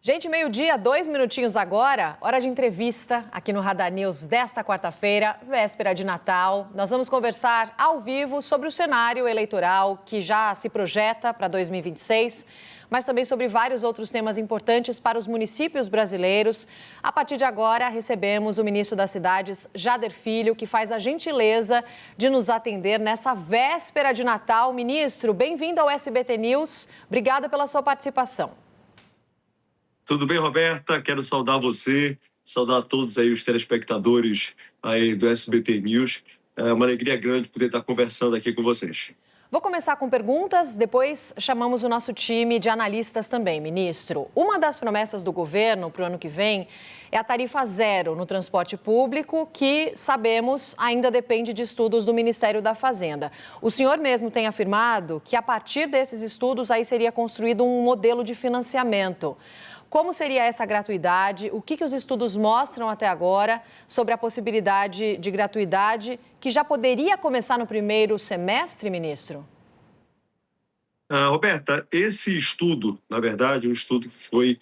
Gente, meio-dia, 2 minutinhos agora, hora de entrevista aqui no Radar News desta quarta-feira, véspera de Natal. Nós vamos conversar ao vivo sobre o cenário eleitoral que já se projeta para 2026, mas também sobre vários outros temas importantes para os municípios brasileiros. A partir de agora, recebemos o ministro das Cidades, Jader Filho, que faz a gentileza de nos atender nessa véspera de Natal. Ministro, bem-vindo ao SBT News. Obrigada pela sua participação. Tudo bem, Roberta? Quero saudar você, saudar todos aí os telespectadores aí do SBT News. É uma alegria grande poder estar conversando aqui com vocês. Vou começar com perguntas, depois chamamos o nosso time de analistas também, ministro. Uma das promessas do governo para o ano que vem é a tarifa zero no transporte público, que, sabemos, ainda depende de estudos do Ministério da Fazenda. O senhor mesmo tem afirmado que, a partir desses estudos, aí seria construído um modelo de financiamento. Como seria essa gratuidade? O que os estudos mostram até agora sobre a possibilidade de gratuidade que já poderia começar no primeiro semestre, ministro? Roberta, esse estudo, na verdade, um estudo que foi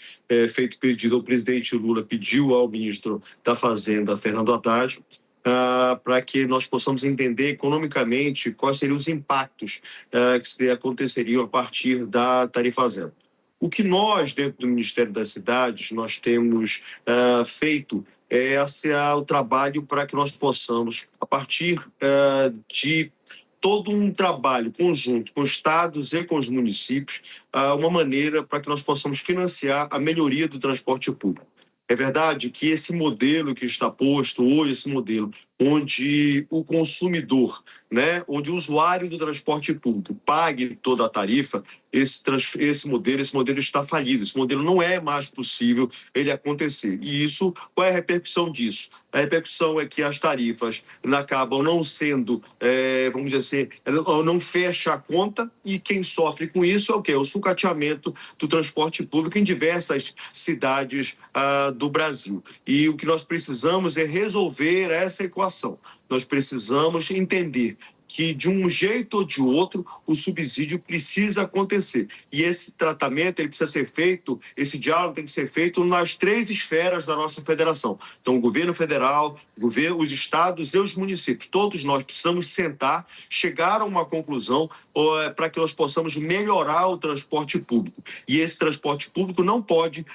feito, pedido ao presidente Lula, pediu ao ministro da Fazenda, Fernando Haddad, para que nós possamos entender economicamente quais seriam os impactos que aconteceriam a partir da tarifa zero. O que nós, dentro do Ministério das Cidades, nós temos feito é o trabalho para que nós possamos, a partir de todo um trabalho conjunto com os estados e com os municípios, uma maneira para que nós possamos financiar a melhoria do transporte público. É verdade que esse modelo que está posto hoje, esse modelo onde o consumidor, onde o usuário do transporte público pague toda a tarifa, esse modelo está falido. Esse modelo não é mais possível ele acontecer. E isso, qual é a repercussão disso? A repercussão é que as tarifas acabam não sendo, vamos dizer assim, não fecha a conta, e quem sofre com isso é o quê? O sucateamento do transporte público em diversas cidades do Brasil. E o que nós precisamos é resolver essa equação. Nós precisamos entender que, de um jeito ou de outro, o subsídio precisa acontecer. E esse tratamento ele precisa ser feito, esse diálogo tem que ser feito nas 3 esferas da nossa federação. Então, o governo federal, os estados e os municípios, todos nós precisamos sentar, chegar a uma conclusão para que nós possamos melhorar o transporte público. E esse transporte público não pode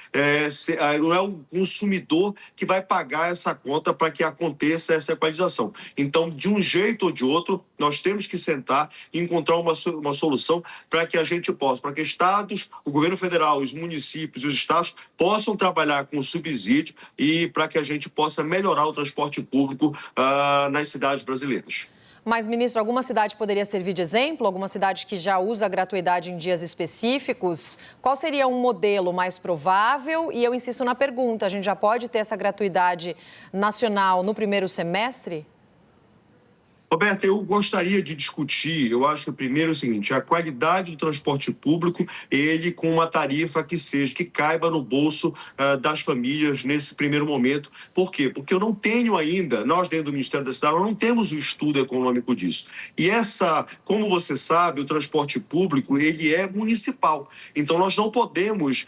não é o consumidor que vai pagar essa conta para que aconteça essa equalização. Então, de um jeito ou de outro, nós temos que sentar e encontrar uma solução para que a gente possa, para que estados, o governo federal, os municípios e os estados possam trabalhar com subsídio e para que a gente possa melhorar o transporte público nas cidades brasileiras. Mas, ministro, alguma cidade poderia servir de exemplo? Alguma cidade que já usa a gratuidade em dias específicos? Qual seria um modelo mais provável? E eu insisto na pergunta, a gente já pode ter essa gratuidade nacional no primeiro semestre? Roberta, eu gostaria de discutir, eu acho que primeiro é o seguinte, a qualidade do transporte público, ele com uma tarifa que caiba no bolso das famílias nesse primeiro momento. Por quê? Porque eu não tenho ainda, nós dentro do Ministério da Cidade, não temos o estudo econômico disso. E como você sabe, o transporte público, ele é municipal. Então, nós não podemos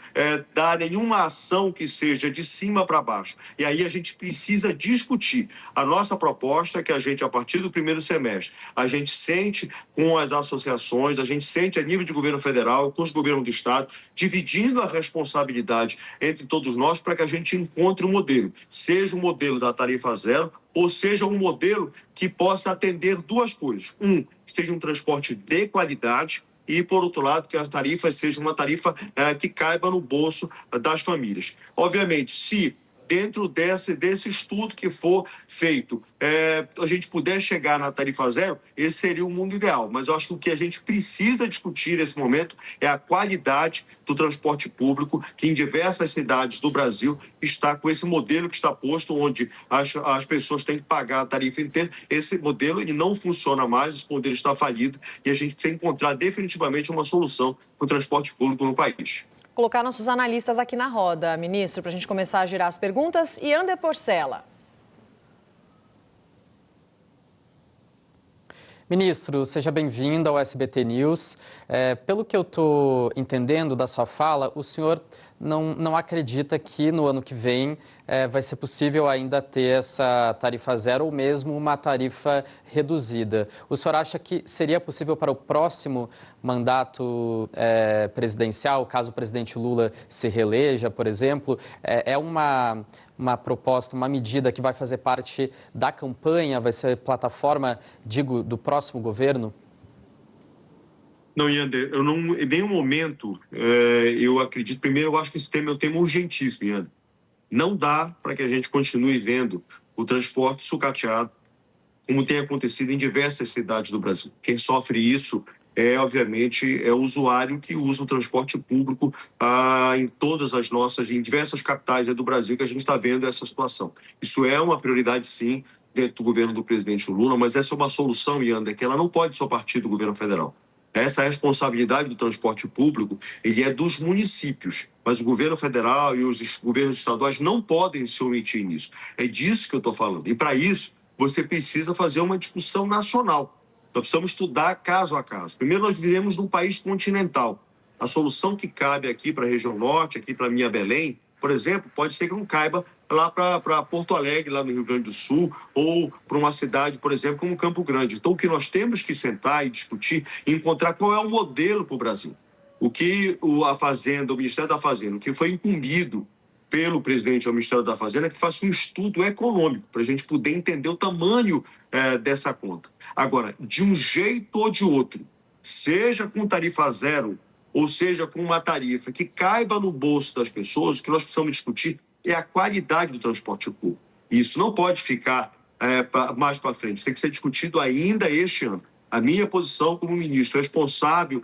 dar nenhuma ação que seja de cima para baixo. E aí a gente precisa discutir. A nossa proposta é que a gente, a partir do primeiro semestre, a gente sente com as associações, a gente sente a nível de governo federal, com os governos do estado, dividindo a responsabilidade entre todos nós para que a gente encontre um modelo, seja o modelo da tarifa zero ou seja um modelo que possa atender 2 coisas. Que seja um transporte de qualidade e, por outro lado, que a tarifa seja uma tarifa que caiba no bolso das famílias. Obviamente, se dentro desse estudo que for feito, a gente puder chegar na tarifa zero, esse seria o mundo ideal. Mas eu acho que o que a gente precisa discutir nesse momento é a qualidade do transporte público, que em diversas cidades do Brasil está com esse modelo que está posto, onde as pessoas têm que pagar a tarifa inteira. Esse modelo ele não funciona mais, esse modelo está falido e a gente precisa encontrar definitivamente uma solução para o transporte público no país. Colocar nossos analistas aqui na roda, ministro, para a gente começar a girar as perguntas. E Ander Porcela. Ministro, seja bem-vindo ao SBT News. Pelo que eu estou entendendo da sua fala, o senhor não acredita que no ano que vem vai ser possível ainda ter essa tarifa zero ou mesmo uma tarifa reduzida. O senhor acha que seria possível para o próximo mandato presidencial, caso o presidente Lula se reeleja, por exemplo? É uma proposta, uma medida que vai fazer parte da campanha, vai ser plataforma, digo, do próximo governo? Não, Yander, eu não, em nenhum momento eu acredito. Primeiro, eu acho que esse tema é um tema urgentíssimo, Yander. Não dá para que a gente continue vendo o transporte sucateado, como tem acontecido em diversas cidades do Brasil. Quem sofre isso obviamente, o usuário que usa o transporte público em diversas capitais do Brasil, que a gente está vendo essa situação. Isso é uma prioridade, sim, dentro do governo do presidente Lula, mas essa é uma solução, Yander, que ela não pode só partir do governo federal. Essa responsabilidade do transporte público, ele é dos municípios, mas o governo federal e os governos estaduais não podem se omitir nisso. É disso que eu estou falando. E, para isso, você precisa fazer uma discussão nacional. Nós precisamos estudar caso a caso. Primeiro, nós vivemos num país continental. A solução que cabe aqui para a região norte, aqui para a minha Belém, por exemplo, pode ser que não caiba lá para Porto Alegre, lá no Rio Grande do Sul, ou para uma cidade, por exemplo, como Campo Grande. Então, o que nós temos que sentar e discutir e encontrar qual é o modelo para o Brasil. O que a Fazenda, o Ministério da Fazenda, o que foi incumbido pelo presidente ao Ministério da Fazenda, é que faça um estudo econômico para a gente poder entender o tamanho dessa conta. Agora, de um jeito ou de outro, seja com tarifa zero, ou seja, com uma tarifa que caiba no bolso das pessoas, o que nós precisamos discutir é a qualidade do transporte público. E isso não pode ficar mais para frente, tem que ser discutido ainda este ano. A minha posição como ministro responsável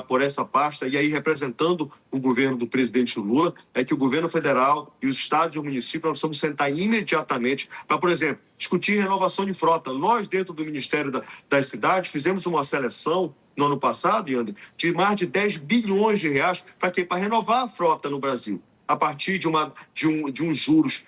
por essa pasta, e aí representando o governo do presidente Lula, é que o governo federal e os estados e o município nós precisamos sentar imediatamente para, por exemplo, discutir renovação de frota. Nós, dentro do Ministério das Cidades, fizemos uma seleção no ano passado, Yander, de mais de 10 bilhões de reais para quê? Para renovar a frota no Brasil, a partir de um juros,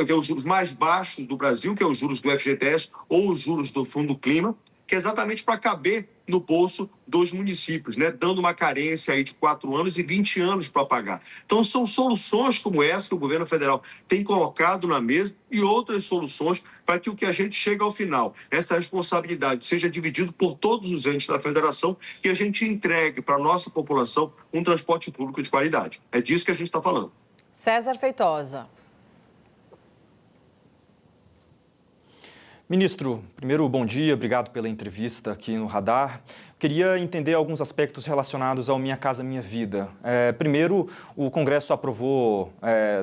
que é os juros mais baixos do Brasil, que é os juros do FGTS ou os juros do Fundo Clima, que é exatamente para caber no bolso dos municípios, né? Dando uma carência aí de 4 anos e 20 anos para pagar. Então, são soluções como essa que o governo federal tem colocado na mesa e outras soluções para que o que a gente chega ao final, essa responsabilidade seja dividida por todos os entes da federação e a gente entregue para a nossa população um transporte público de qualidade. É disso que a gente está falando. César Feitosa. Ministro, primeiro, bom dia, obrigado pela entrevista aqui no Radar. Queria entender alguns aspectos relacionados ao Minha Casa Minha Vida. Primeiro, o Congresso aprovou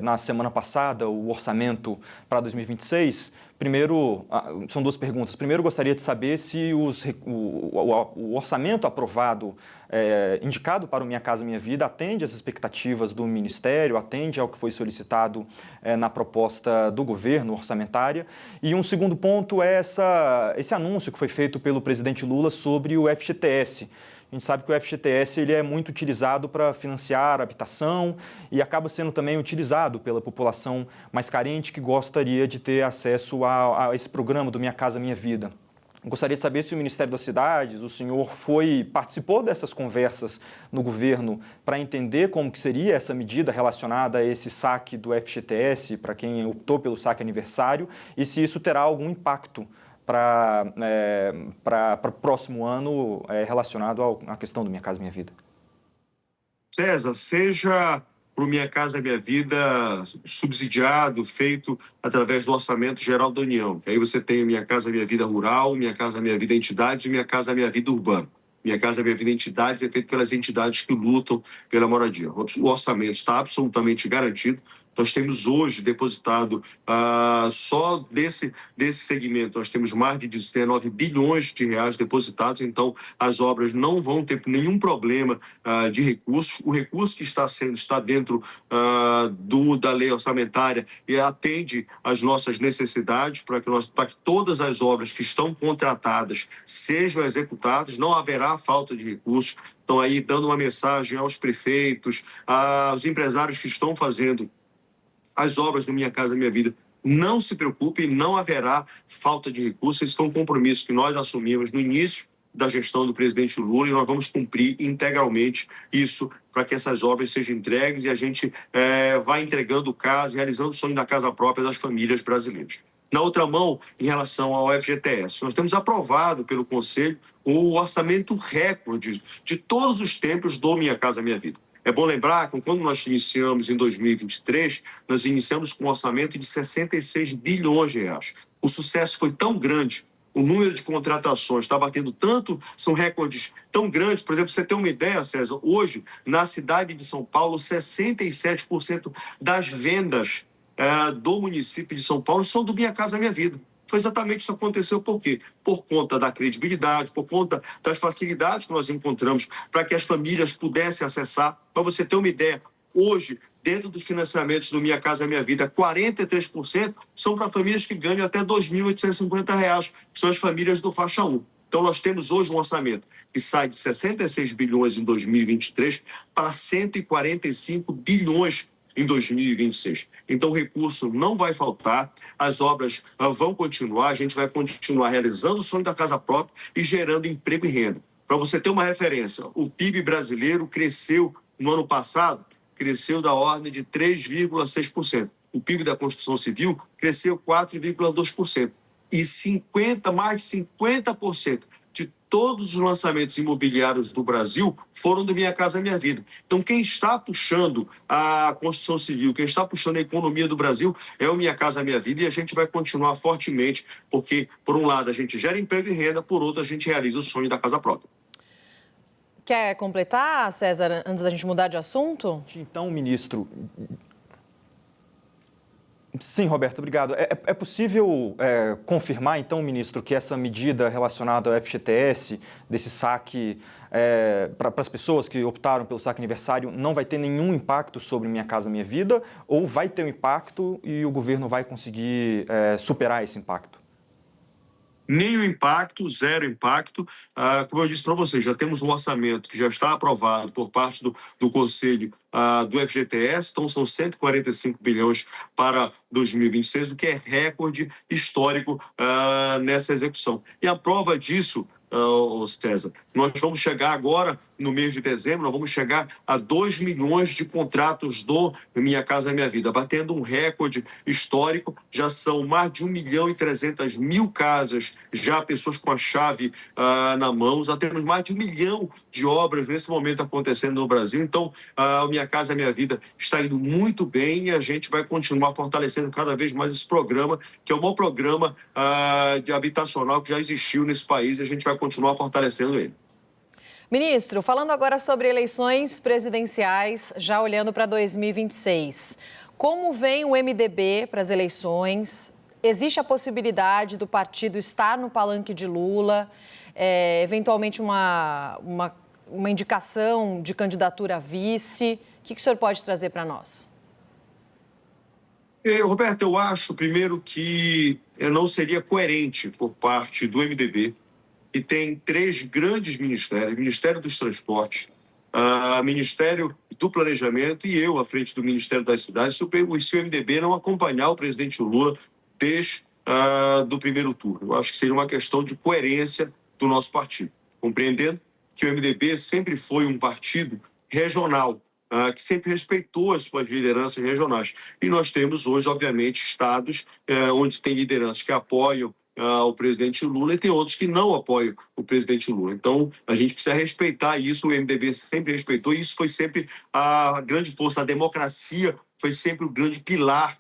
na semana passada o orçamento para 2026. Primeiro, são duas perguntas. Primeiro, gostaria de saber se o orçamento aprovado, indicado para o Minha Casa Minha Vida, atende às expectativas do Ministério, atende ao que foi solicitado na proposta do governo orçamentária. E um segundo ponto é esse anúncio que foi feito pelo presidente Lula sobre o FGTS. A gente sabe que o FGTS ele é muito utilizado para financiar a habitação e acaba sendo também utilizado pela população mais carente que gostaria de ter acesso a esse programa do Minha Casa Minha Vida. Gostaria de saber se o Ministério das Cidades, o senhor participou dessas conversas no governo para entender como que seria essa medida relacionada a esse saque do FGTS para quem optou pelo saque aniversário e se isso terá algum impacto para o próximo ano relacionado à questão do Minha Casa Minha Vida. César, seja para o Minha Casa Minha Vida subsidiado, feito através do Orçamento Geral da União. Aí você tem o Minha Casa Minha Vida Rural, Minha Casa Minha Vida Entidades e Minha Casa Minha Vida Urbano. Minha Casa Minha Vida Entidades é feito pelas entidades que lutam pela moradia. O orçamento está absolutamente garantido. Nós temos hoje depositado, só desse segmento, nós temos mais de 19 bilhões de reais depositados, então as obras não vão ter nenhum problema de recursos. O recurso que está dentro da lei orçamentária e atende às nossas necessidades para que todas as obras que estão contratadas sejam executadas, não haverá falta de recursos. Então, aí, dando uma mensagem aos prefeitos, aos empresários que estão fazendo as obras do Minha Casa Minha Vida, não se preocupe, não haverá falta de recursos. Esse foi um compromisso que nós assumimos no início da gestão do presidente Lula e nós vamos cumprir integralmente isso para que essas obras sejam entregues e a gente vai entregando casa, realizando o sonho da casa própria das famílias brasileiras. Na outra mão, em relação ao FGTS, nós temos aprovado pelo Conselho o orçamento recorde de todos os tempos do Minha Casa Minha Vida. É bom lembrar que quando nós iniciamos em 2023, nós iniciamos com um orçamento de 66 bilhões de reais. O sucesso foi tão grande, o número de contratações está batendo tanto, são recordes tão grandes. Por exemplo, você tem uma ideia, César, hoje, na cidade de São Paulo, 67% das vendas do município de São Paulo são do Minha Casa Minha Vida. Foi exatamente isso que aconteceu. Por quê? Por conta da credibilidade, por conta das facilidades que nós encontramos para que as famílias pudessem acessar. Para você ter uma ideia, hoje, dentro dos financiamentos do Minha Casa Minha Vida, 43% são para famílias que ganham até R$ 2.850, que são as famílias do faixa 1. Então, nós temos hoje um orçamento que sai de 66 bilhões em 2023 para 145 bilhões em 2026. Então, o recurso não vai faltar, as obras vão continuar, a gente vai continuar realizando o sonho da casa própria e gerando emprego e renda. Para você ter uma referência, o PIB brasileiro cresceu no ano passado, cresceu da ordem de 3,6%. O PIB da construção civil cresceu 4,2%. E mais de 50% de todos os lançamentos imobiliários do Brasil foram do Minha Casa Minha Vida. Então, quem está puxando a construção civil, quem está puxando a economia do Brasil é o Minha Casa Minha Vida e a gente vai continuar fortemente, porque, por um lado, a gente gera emprego e renda, por outro, a gente realiza o sonho da casa própria. Quer completar, César, antes da gente mudar de assunto? Então, ministro... Sim, Roberto, obrigado. É possível confirmar, então, ministro, que essa medida relacionada ao FGTS, desse saque para as pessoas que optaram pelo saque aniversário, não vai ter nenhum impacto sobre Minha Casa Minha Vida, ou vai ter um impacto e o governo vai conseguir superar esse impacto? Nenhum impacto, zero impacto. Como eu disse para vocês, já temos um orçamento que já está aprovado por parte do Conselho do FGTS, então são 145 bilhões para 2026, o que é recorde histórico nessa execução. E a prova disso, César, nós vamos chegar agora, no mês de dezembro, nós vamos chegar a 2 milhões de contratos do Minha Casa Minha Vida, batendo um recorde histórico. Já são mais de 1.300.000 casas, já pessoas com a chave na mão. Já temos mais de 1 milhão de obras nesse momento acontecendo no Brasil. Então, o Minha Casa Minha Vida está indo muito bem e a gente vai continuar fortalecendo cada vez mais esse programa, que é o maior programa de habitacional que já existiu nesse país, e a gente vai continuar fortalecendo ele. Ministro, falando agora sobre eleições presidenciais, já olhando para 2026, como vem o MDB para as eleições? Existe a possibilidade do partido estar no palanque de Lula, eventualmente uma indicação de candidatura a vice? O que o senhor pode trazer para nós? Roberto, eu acho, primeiro, que não seria coerente por parte do MDB, que tem 3 grandes ministérios: Ministério dos Transportes, Ministério do Planejamento e eu, à frente do Ministério das Cidades, se o MDB não acompanhar o presidente Lula desde do primeiro turno. Eu acho que seria uma questão de coerência do nosso partido, compreendendo que o MDB sempre foi um partido regional, que sempre respeitou as suas lideranças regionais. E nós temos hoje, obviamente, estados onde tem lideranças que apoiam o presidente Lula e tem outros que não apoiam o presidente Lula. Então, a gente precisa respeitar isso, o MDB sempre respeitou, e isso foi sempre a grande força, a democracia foi sempre o grande pilar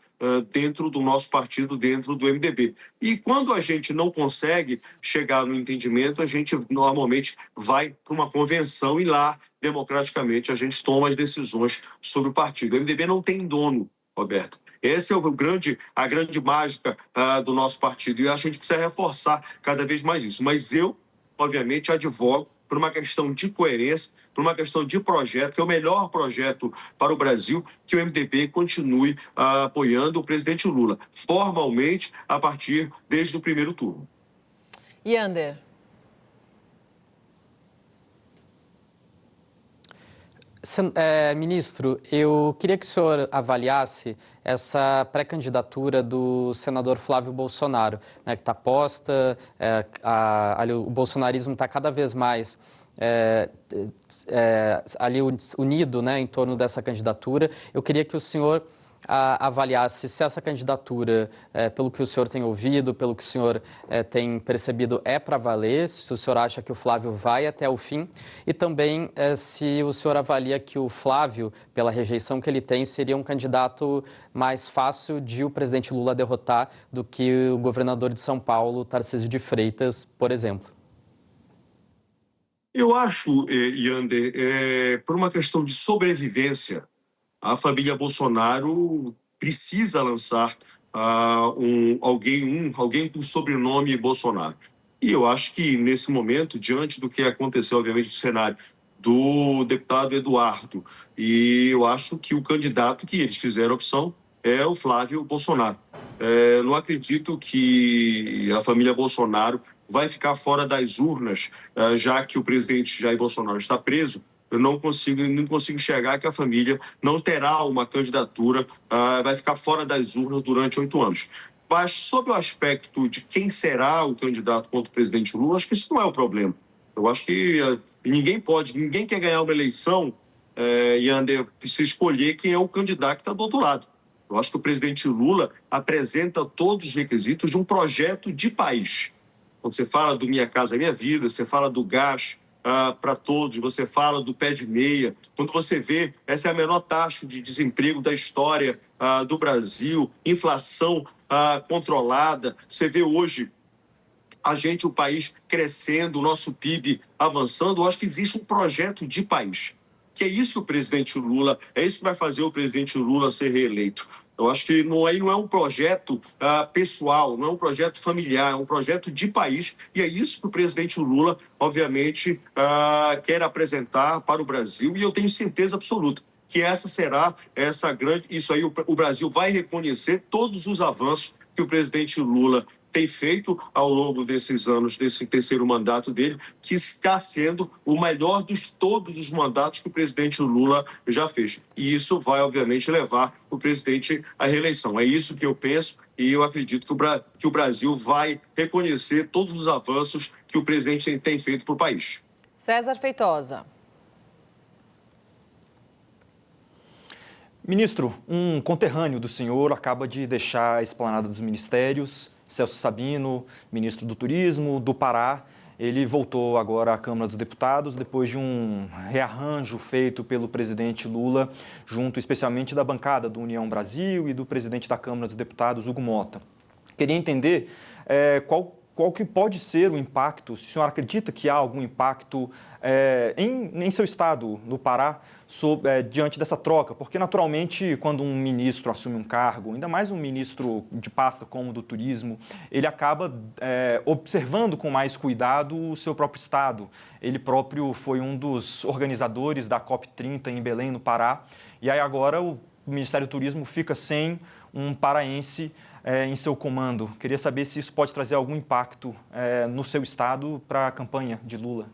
dentro do nosso partido, dentro do MDB. E quando a gente não consegue chegar no entendimento, a gente normalmente vai para uma convenção e lá, democraticamente, a gente toma as decisões sobre o partido. O MDB não tem dono, Roberto. Essa é a grande mágica do nosso partido, e a gente precisa reforçar cada vez mais isso. Mas eu, obviamente, advogo por uma questão de coerência, por uma questão de projeto, que é o melhor projeto para o Brasil, que o MDB continue apoiando o presidente Lula, formalmente, a partir desde o primeiro turno. Yander. Ministro, eu queria que o senhor avaliasse essa pré-candidatura do senador Flávio Bolsonaro, né, que está posta, o bolsonarismo está cada vez mais ali unido, né, em torno dessa candidatura. Eu queria que o senhor avaliasse se essa candidatura, pelo que o senhor tem ouvido, pelo que o senhor tem percebido, é para valer, se o senhor acha que o Flávio vai até o fim, e também se o senhor avalia que o Flávio, pela rejeição que ele tem, seria um candidato mais fácil de o presidente Lula derrotar do que o governador de São Paulo, Tarcísio de Freitas, por exemplo. Eu acho, Yander, por uma questão de sobrevivência, a família Bolsonaro precisa lançar alguém com sobrenome Bolsonaro. E eu acho que, nesse momento, diante do que aconteceu, obviamente, no cenário do deputado Eduardo, e eu acho que o candidato que eles fizeram a opção é o Flávio Bolsonaro. Não acredito que a família Bolsonaro vai ficar fora das urnas, já que o presidente Jair Bolsonaro está preso. Eu não consigo enxergar que a família não terá uma candidatura, vai ficar fora das urnas durante 8 anos. Mas, sob o aspecto de quem será o candidato contra o presidente Lula, acho que isso não é o problema. Eu acho que ninguém quer ganhar uma eleição e precisa escolher quem é o candidato que está do outro lado. Eu acho que o presidente Lula apresenta todos os requisitos de um projeto de país. Quando você fala do Minha Casa Minha Vida, você fala do gás para todos, você fala do pé de meia. Quando você vê, essa é a menor taxa de desemprego da história do Brasil, inflação controlada. Você vê hoje o país crescendo, o nosso PIB avançando. Eu acho que existe um projeto de país, que é isso que o presidente Lula, é isso que vai fazer o presidente Lula ser reeleito. Eu acho que não é um projeto pessoal, não é um projeto familiar, é um projeto de país, e é isso que o presidente Lula, obviamente, quer apresentar para o Brasil, e eu tenho certeza absoluta que isso aí o Brasil vai reconhecer todos os avanços que o presidente Lula tem feito ao longo desses anos, desse terceiro mandato dele, que está sendo o melhor de todos os mandatos que o presidente Lula já fez. E isso vai, obviamente, levar o presidente à reeleição. É isso que eu penso e eu acredito que o Brasil vai reconhecer todos os avanços que o presidente tem feito para o país. César Feitosa. Ministro, um conterrâneo do senhor acaba de deixar a esplanada dos ministérios, Celso Sabino, ministro do Turismo, do Pará. Ele voltou agora à Câmara dos Deputados depois de um rearranjo feito pelo presidente Lula, junto especialmente da bancada do União Brasil e do presidente da Câmara dos Deputados, Hugo Motta. Queria entender qual que pode ser o impacto, se o senhor acredita que há algum impacto em seu estado, no Pará, diante dessa troca, porque naturalmente quando um ministro assume um cargo, ainda mais um ministro de pasta como o do turismo, ele acaba observando com mais cuidado o seu próprio estado. Ele próprio foi um dos organizadores da COP30 em Belém, no Pará, e aí agora o Ministério do Turismo fica sem um paraense em seu comando. Queria saber se isso pode trazer algum impacto no seu estado para a campanha de Lula.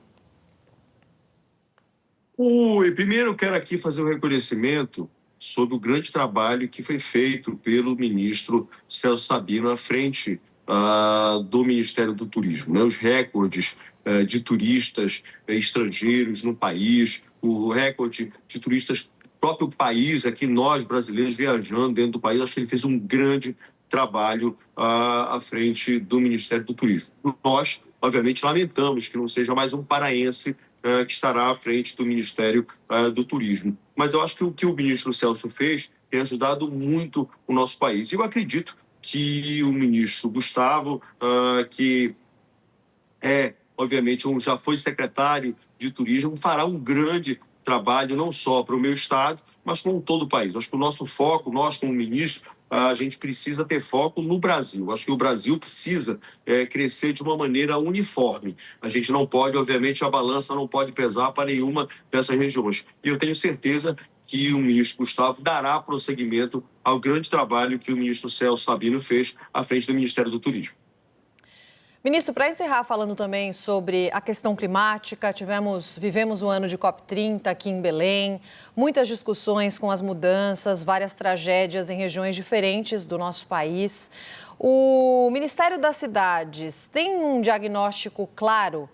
Primeiro, eu quero aqui fazer um reconhecimento sobre o grande trabalho que foi feito pelo ministro Celso Sabino à frente do Ministério do Turismo, né? Os recordes de turistas estrangeiros no país, o recorde de turistas do próprio país, aqui nós brasileiros viajando dentro do país, acho que ele fez um grande trabalho à frente do Ministério do Turismo. Nós, obviamente, lamentamos que não seja mais um paraense que estará à frente do Ministério do Turismo. Mas eu acho que o que o ministro Celso fez tem ajudado muito o nosso país. E eu acredito que o ministro Gustavo, que obviamente, já foi secretário de Turismo, fará um grande trabalho não só para o meu estado, mas com todo o país. Acho que o nosso foco, nós como ministro, a gente precisa ter foco no Brasil. Acho que o Brasil precisa crescer de uma maneira uniforme. A gente não pode, obviamente, a balança não pode pesar para nenhuma dessas regiões. E eu tenho certeza que o ministro Gustavo dará prosseguimento ao grande trabalho que o ministro Celso Sabino fez à frente do Ministério do Turismo. Ministro, para encerrar falando também sobre a questão climática, vivemos o ano de COP30 aqui em Belém, muitas discussões com as mudanças, várias tragédias em regiões diferentes do nosso país. O Ministério das Cidades tem um diagnóstico claro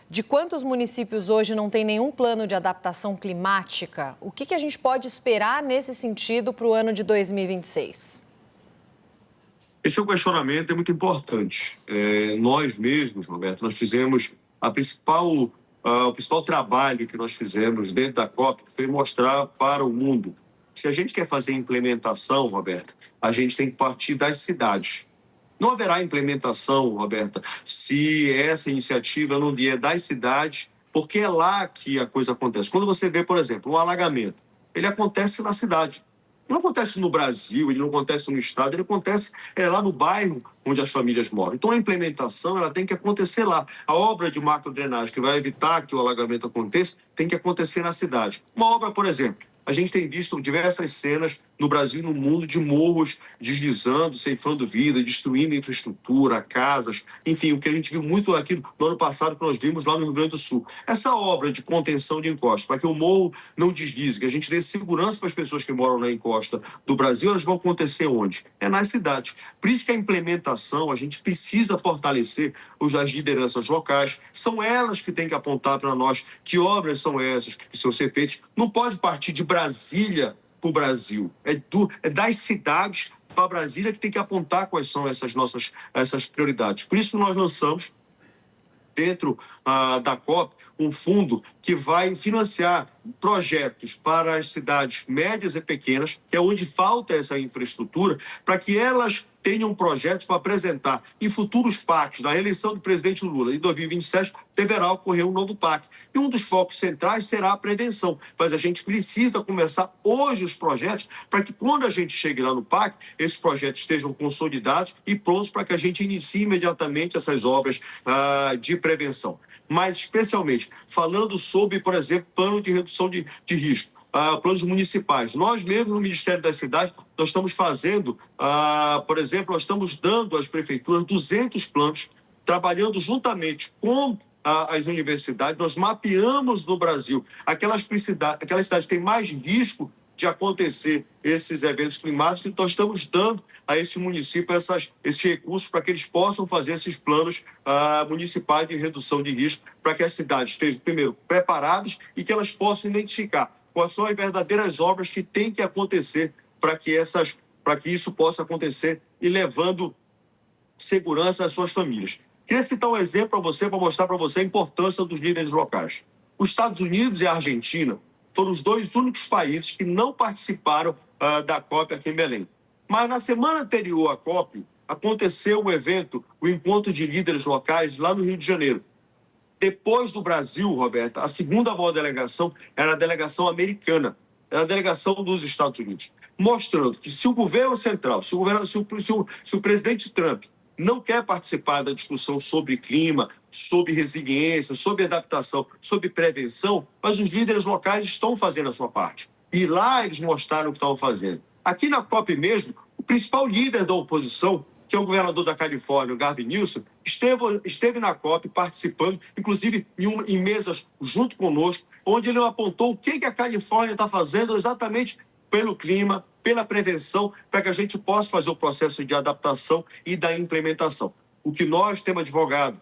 de quantos municípios hoje não têm nenhum plano de adaptação climática? O que a gente pode esperar nesse sentido para o ano de 2026? Esse questionamento é muito importante. Nós mesmos, Roberto, nós fizemos o principal trabalho que nós fizemos dentro da COP foi mostrar para o mundo. Se a gente quer fazer implementação, Roberto, a gente tem que partir das cidades. Não haverá implementação, Roberta, se essa iniciativa não vier das cidades, porque é lá que a coisa acontece. Quando você vê, por exemplo, um alagamento, ele acontece na cidade. Não acontece no Brasil, ele não acontece no estado, ele acontece lá no bairro onde as famílias moram. Então, a implementação ela tem que acontecer lá. A obra de macrodrenagem que vai evitar que o alagamento aconteça tem que acontecer na cidade. Uma obra, por exemplo, a gente tem visto diversas cenas no Brasil e no mundo de morros deslizando, ceifando vida, destruindo infraestrutura, casas, enfim, o que a gente viu muito aqui no ano passado que nós vimos lá no Rio Grande do Sul. Essa obra de contenção de encostas, para que o morro não deslize, que a gente dê segurança para as pessoas que moram na encosta do Brasil, elas vão acontecer onde? É nas cidades. Por isso que a implementação, a gente precisa fortalecer as lideranças locais, são elas que têm que apontar para nós que obras são essas que precisam ser feitas. Não pode partir de Brasília para o Brasil. É das cidades para Brasília que tem que apontar quais são essas prioridades. Por isso que nós lançamos, dentro da COP, um fundo que vai financiar projetos para as cidades médias e pequenas, que é onde falta essa infraestrutura, para que elas tenham projetos para apresentar em futuros PACs. Na reeleição do presidente Lula, em 2027, deverá ocorrer um novo PAC. E um dos focos centrais será a prevenção. Mas a gente precisa começar hoje os projetos para que, quando a gente chegue lá no PAC, esses projetos estejam consolidados e prontos para que a gente inicie imediatamente essas obras de prevenção. Mas, especialmente, falando sobre, por exemplo, plano de redução de risco. Planos municipais. Nós mesmos, no Ministério das Cidades, nós estamos fazendo, por exemplo, nós estamos dando às prefeituras 200 planos, trabalhando juntamente com as universidades. Nós mapeamos no Brasil aquelas cidades que têm mais risco de acontecer esses eventos climáticos, então estamos dando a esse município esses recursos para que eles possam fazer esses planos municipais de redução de risco, para que as cidades estejam, primeiro, preparadas e que elas possam identificar quais são as verdadeiras obras que têm que acontecer para que isso possa acontecer e levando segurança às suas famílias. Queria citar um exemplo para você, para mostrar para você a importância dos líderes locais. Os Estados Unidos e a Argentina foram os dois únicos países que não participaram da COP aqui em Belém. Mas na semana anterior à COP, aconteceu um evento, o Encontro de Líderes Locais, lá no Rio de Janeiro. Depois do Brasil, Roberta, a segunda maior delegação era a delegação americana, era a delegação dos Estados Unidos, mostrando que se o governo central, se o presidente Trump não quer participar da discussão sobre clima, sobre resiliência, sobre adaptação, sobre prevenção, mas os líderes locais estão fazendo a sua parte. E lá eles mostraram o que estavam fazendo. Aqui na COP mesmo, o principal líder da oposição, que é o governador da Califórnia, o Gavin Newsom, esteve na COP participando, inclusive em mesas junto conosco, onde ele apontou o que a Califórnia está fazendo exatamente pelo clima, pela prevenção, para que a gente possa fazer o processo de adaptação e da implementação. O que nós temos advogado,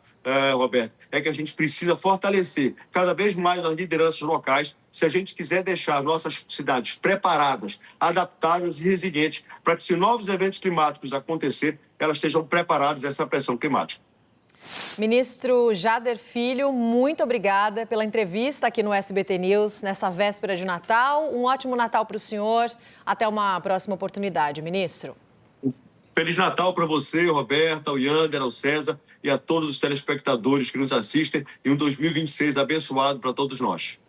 Roberto, é que a gente precisa fortalecer cada vez mais as lideranças locais se a gente quiser deixar nossas cidades preparadas, adaptadas e resilientes para que, se novos eventos climáticos acontecerem, elas estejam preparadas a essa pressão climática. Ministro Jader Filho, muito obrigada pela entrevista aqui no SBT News nessa véspera de Natal. Um ótimo Natal para o senhor. Até uma próxima oportunidade, ministro. Feliz Natal para você, Roberta, ao Yander, ao César e a todos os telespectadores que nos assistem e um 2026 abençoado para todos nós.